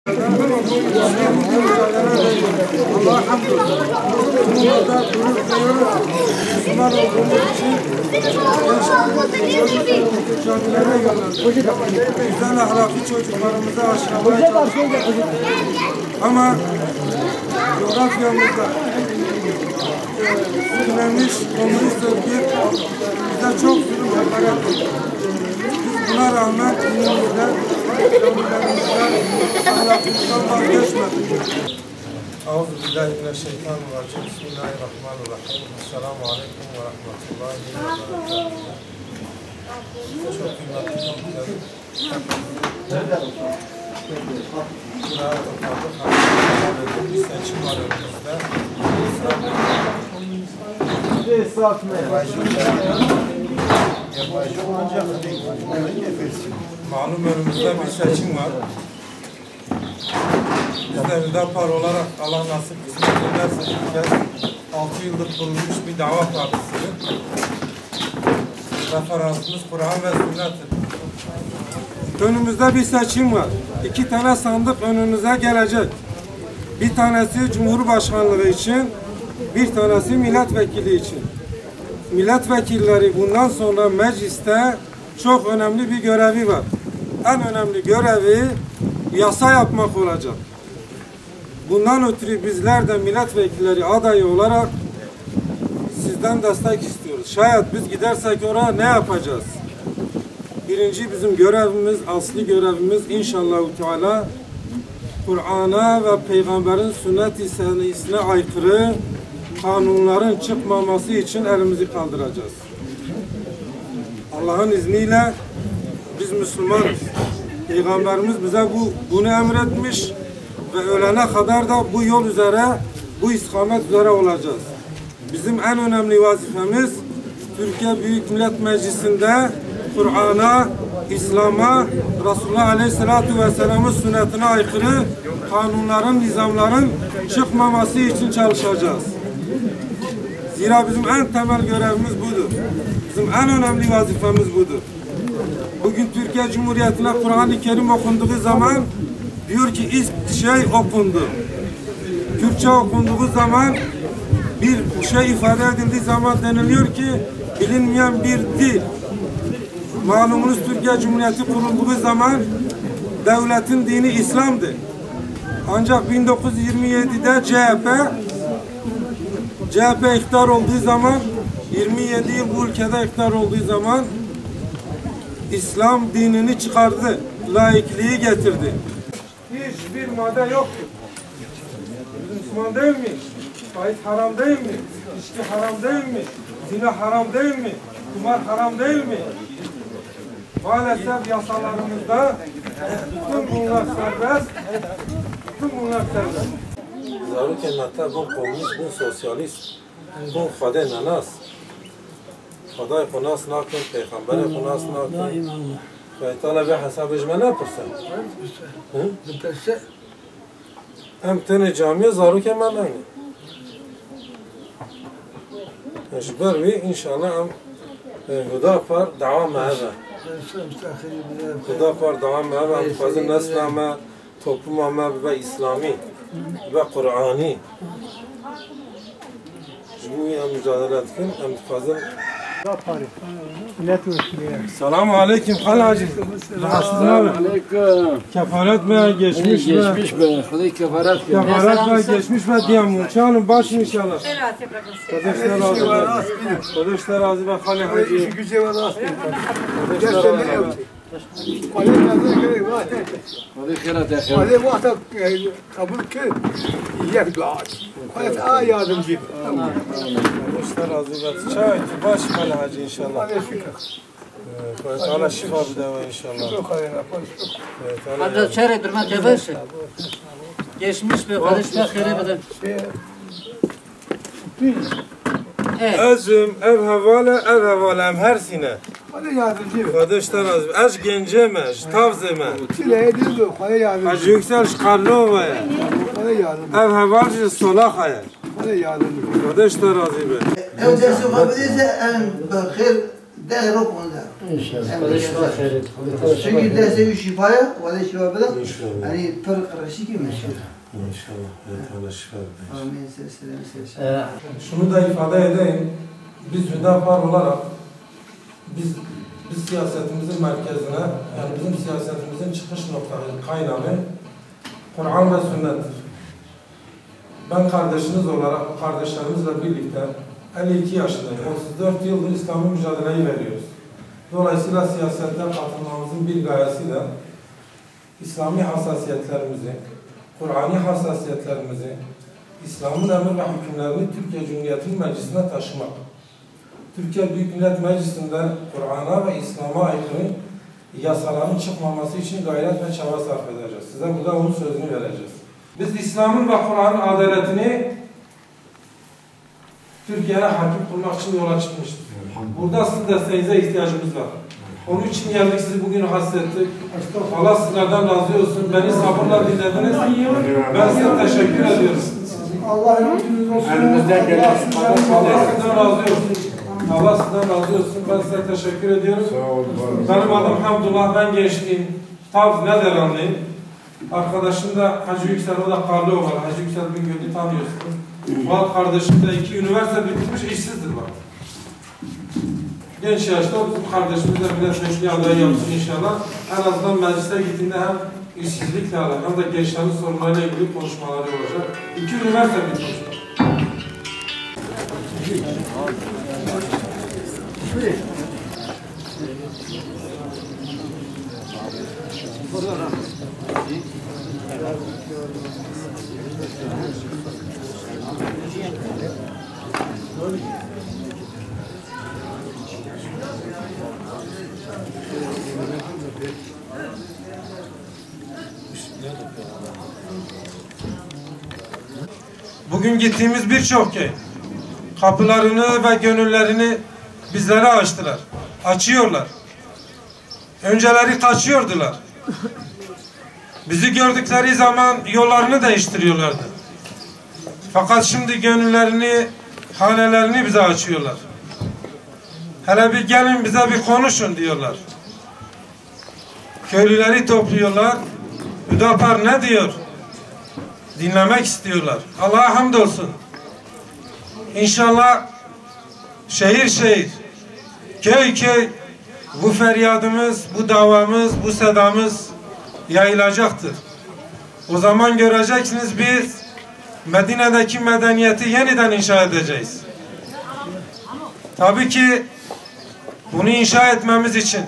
Allah'a hamdolsun. Burada gurur duyuyoruz. Müslüman olduğumuz için camilere yönlendik. Güzel ahlaklı çocuklarımızı aşılamaya çalıştık. Ama coğrafyamızda sürülenmiş komünist örgüt bize çok zulüm hakaret ediyor. Buna rağmen dinimizden, camilerimizden, ahlakımızdan vazgeçmedik. Euzubillahimineşşeytanirracim. Bismillahirrahmanirrahim. Esselamu aleyküm ve rahmetullahi ve berekatuhu. Çok kıymetli konuklarım. Buraya topladık. Bir seçim var önümüzde. Malum önümüzde bir seçim var. Biz de Hüdapar olarak Allah nasip kısmet ederse ilk kez 6 yıldır kurulmuş bir dava partisidir. Referansımız Kur'an ve sünnettir. Önümüzde bir seçim var. 2 tane sandık önünüze gelecek. Bir tanesi Cumhurbaşkanlığı için, bir tanesi milletvekili için. Milletvekilleri bundan sonra mecliste çok önemli bir görevi var. En önemli görevi yasa yapmak olacak. Bundan ötürü bizler de milletvekilleri adayı olarak sizden destek istiyoruz. Şayet biz gidersek oraya ne yapacağız? Birinci bizim görevimiz, asli görevimiz inşallah Teala Kur'an'a ve Peygamberin sünnet-i senisine aykırı kanunların çıkmaması için elimizi kaldıracağız. Allah'ın izniyle biz Müslümanız. Peygamberimiz bize bunu emretmiş ve ölene kadar da bu yol üzere, bu istikamet üzere olacağız. Bizim en önemli vazifemiz Türkiye Büyük Millet Meclisi'nde Kur'an'a, İslam'a, Resulullah Aleyhisselatü Vesselam'ın sünnetine aykırı kanunların, nizamların çıkmaması için çalışacağız. Zira bizim en temel görevimiz budur. Bizim en önemli vazifemiz budur. Bugün Türkiye Cumhuriyeti'ne Kur'an-ı Kerim okunduğu zaman diyor ki ilk şey okundu. Türkçe okunduğu zaman bir şey ifade edildiği zaman deniliyor ki bilinmeyen bir dil. Malumunuz Türkiye Cumhuriyeti kurulduğu zaman devletin dini İslam'dı. Ancak 1927'de CHP iktidar olduğu zaman 27 yıl bu ülkede iktidar olduğu zaman İslam dinini çıkardı. Laikliği getirdi. Hiçbir madde yoktur. Müslüman değil mi? Faiz haram değil mi? İçki haram değil mi? Zina haram değil mi? Kumar haram değil mi? Maalesef yasalarımızda bütün bunlar serbest. Bütün bunlar serbest. Zaruk ennete bu komünist, bu sosyalist, bu khade nanas. Khaday kunas nakın, peygamberi kunas nakın. Feytala bir hesabı ne yapırsan? Hem tane camiye zaruk emellerini. Eşber ve inşallah Hüdapar devam eder. Hüdapar devam eder. Fazıl neslame, toplumame ve İslami ve Kur'ani. Cumhuriyet mücadele etkin. Hem fazıl Selamun aleyküm halacı. Rahatsızın abi. Kefaret mi geçmiş mi? Geçmiş mi? Hadi kefaret mi? Kefaret mi geçmiş mi diyem. Çağının başı inşallah. Kardeşler razı be. Kardeşler razı be hali hacı. Kardeşler razı be. Hadi khairat ya khair. Hadi vakti kabul ki yak dua. Hadi yardımcı. Kardeşler razı be. Çay baş hali hacı inşallah. Hadi şükür. Allah şifa bir deva inşallah. Hadi çare durma cebesi. Geçmiş be kardeşler khairat bedin. Özüm ev hevalem her sine. Hadi yardımcı. Kardeşler razı be. Eş genceme, tavzeme. Çile ediyordu. Hadi yardımcı. Eş yüksel şkarlı ve Hadi yardımcı. ev hevalci solak hayal. Hadi yardımcı. Kardeşler razı be. Ev dersi kabul ise en bakir değer okundu. Çünkü derse şifaya, vade şifa beda. Yani per karşı ki meşhur. İnşallah. Allah şifa verir. Amin. Selam. Şunu da ifade edeyim. Biz Hüdapar olarak biz siyasetimizin merkezine, yani bizim siyasetimizin çıkış noktası kaynağı Kur'an ve sünnettir. Ben kardeşiniz olarak, kardeşlerimizle birlikte 52 yaşındayım. 34 yıldır İslami mücadeleyi veriyoruz. Dolayısıyla siyasette katılmamızın bir gayesi de İslami hassasiyetlerimizi, Kur'ani hassasiyetlerimizi, İslam'ın emir ve hükümlerini Türkiye Cumhuriyeti'nin meclisine taşımak. Türkiye Büyük Millet Meclisi'nde Kur'an'a ve İslam'a aykırı yasaların çıkmaması için gayret ve çaba sarf edeceğiz. Size burada onun sözünü vereceğiz. Biz İslam'ın ve Kur'an'ın adaletini Türkiye'ye hakim kılmak için yola çıkmıştık. Burada sizin desteğinize ihtiyacımız var. Onun için geldik, sizi bugün hasrettik. Allah sizlerden razı olsun. Beni sabırla dinlediniz. Ben size teşekkür ediyorum. Allah yardımcınız olsun. Allah sizden razı olsun. Allah sizden razı olsun. Ben size teşekkür ediyorum. Benim adım Hamdullah. Ben gençliğim. Tavz Nederlandlıyım. Arkadaşım da Hacı Yüksel, o da Karlı var. Hacı Yüksel Bingöl'ü tanıyorsunuz. Val kardeşim de 2 üniversite bitirmiş, işsizdir bak. Genç yaşta bizim kardeşimiz de milletvekili adayı yapsın inşallah. En azından meclise gittiğinde hem işsizlikle alakalı hem de gençlerin sorunlarıyla ilgili konuşmaları olacak. 2 üniversite bitirmiş. Bugün gittiğimiz birçok köy kapılarını ve gönüllerini bizlere açtılar. Açıyorlar. Önceleri kaçıyordular. Bizi gördükleri zaman yollarını değiştiriyorlardı. Fakat şimdi gönüllerini, hanelerini bize açıyorlar. Hele bir gelin bize bir konuşun diyorlar. Köylüleri topluyorlar. Hüdapar ne diyor? Dinlemek istiyorlar. Allah'a hamdolsun. İnşallah şehir şehir, köy köy bu feryadımız, bu davamız, bu sedamız yayılacaktır. O zaman göreceksiniz biz Medine'deki medeniyeti yeniden inşa edeceğiz. Tabii ki bunu inşa etmemiz için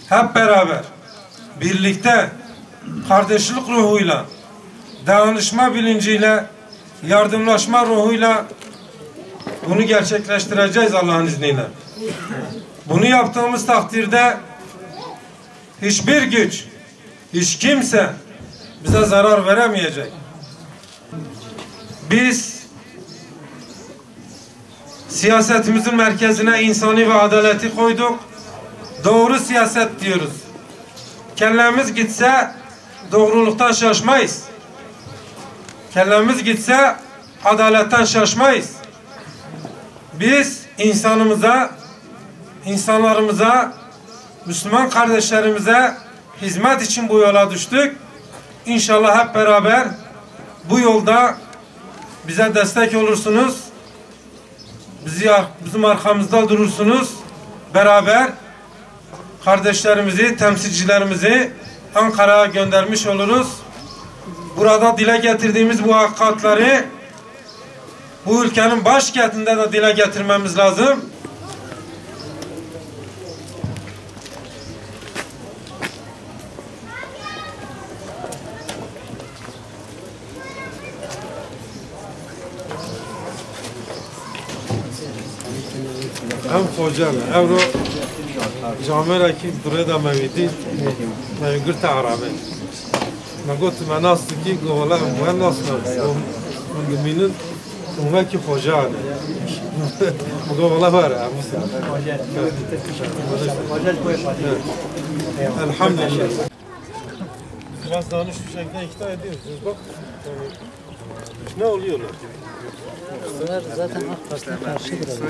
hep beraber, birlikte, kardeşlik ruhuyla, dayanışma bilinciyle, yardımlaşma ruhuyla bunu gerçekleştireceğiz Allah'ın izniyle. Bunu yaptığımız takdirde hiçbir güç, hiç kimse bize zarar veremeyecek. Biz siyasetimizin merkezine insani ve adaleti koyduk. Doğru siyaset diyoruz. Kellemiz gitse doğruluktan şaşmayız. Kellemiz gitse adaletten şaşmayız. Biz insanımıza, insanlarımıza, Müslüman kardeşlerimize hizmet için bu yola düştük. İnşallah hep beraber bu yolda bize destek olursunuz. Bizim arkamızda durursunuz. Beraber kardeşlerimizi, temsilcilerimizi Ankara'ya göndermiş oluruz. Burada dile getirdiğimiz bu hakikatleri bu ülkenin başkentinde de dile getirmemiz lazım. Hem hocam, evro جامعه کی برای دامویدی نمیگرت عربی نگفت من ناست کی گولا من ناست من دمینن اونها کی خوجانه گولا باره الحمدلله biraz danış bir şekilde ikna ediyoruz. Bak Ne oluyorlar? Bunlar zaten AK Parti'ye karşıdır.